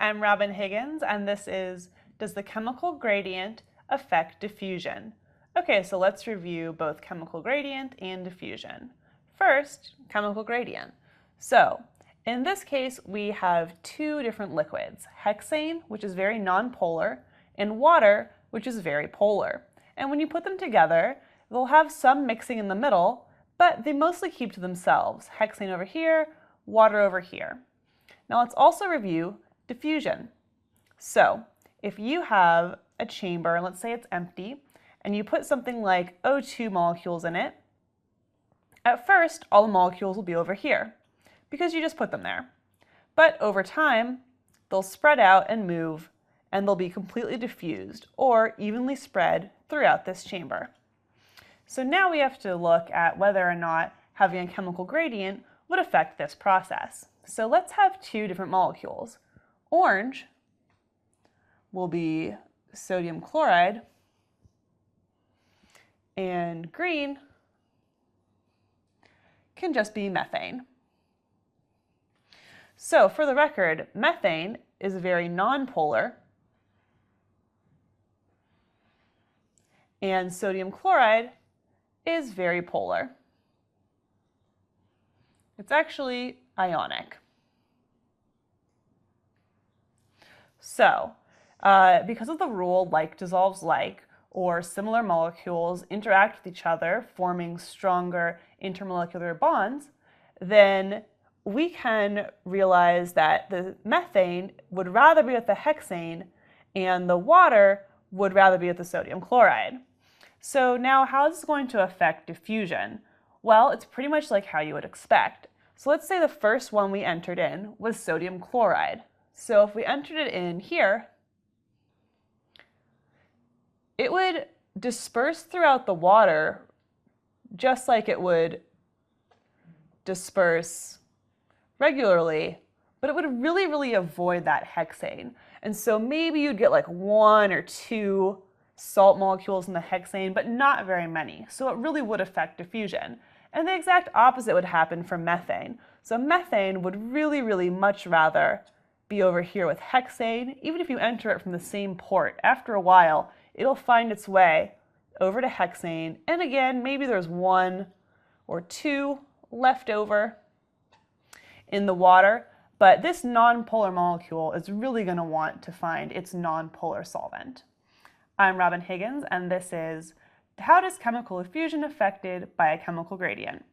I'm Robin Higgins, and this is Does the Chemical Gradient Affect Diffusion? Okay, so let's review both chemical gradient and diffusion. First, chemical gradient. So, in this case, we have two different liquids, hexane, which is very nonpolar, and water, which is very polar. And when you put them together, they'll have some mixing in the middle, but they mostly keep to themselves. Hexane over here, water over here. Now let's also review diffusion. So if you have a chamber, and let's say it's empty, and you put something like O2 molecules in it, at first all the molecules will be over here because you just put them there. But over time, they'll spread out and move, and they'll be completely diffused or evenly spread throughout this chamber. So now we have to look at whether or not having a chemical gradient would affect this process. So let's have two different molecules. Orange will be sodium chloride, and green can just be methane. So for the record, methane is very nonpolar, and sodium chloride is very polar. It's actually ionic. So, because of the rule like dissolves like, or similar molecules interact with each other, forming stronger intermolecular bonds, then we can realize that the methane would rather be with the hexane and the water would rather be with the sodium chloride. So now how is this going to affect diffusion? Well, it's pretty much like how you would expect. So let's say the first one we entered in was sodium chloride. So if we entered it in here, it would disperse throughout the water just like it would disperse regularly, but it would really avoid that hexane. And so maybe you'd get like 1 or 2 salt molecules in the hexane, but not very many. So it really would affect diffusion. And the exact opposite would happen for methane. So methane would really much rather be over here with hexane. Even if you enter it from the same port, after a while, it'll find its way over to hexane. And again, maybe there's 1 or 2 left over in the water, but this nonpolar molecule is really going to want to find its nonpolar solvent. I'm Robin Higgins, and this is How Does Chemical Diffusion Affected by a Chemical Gradient?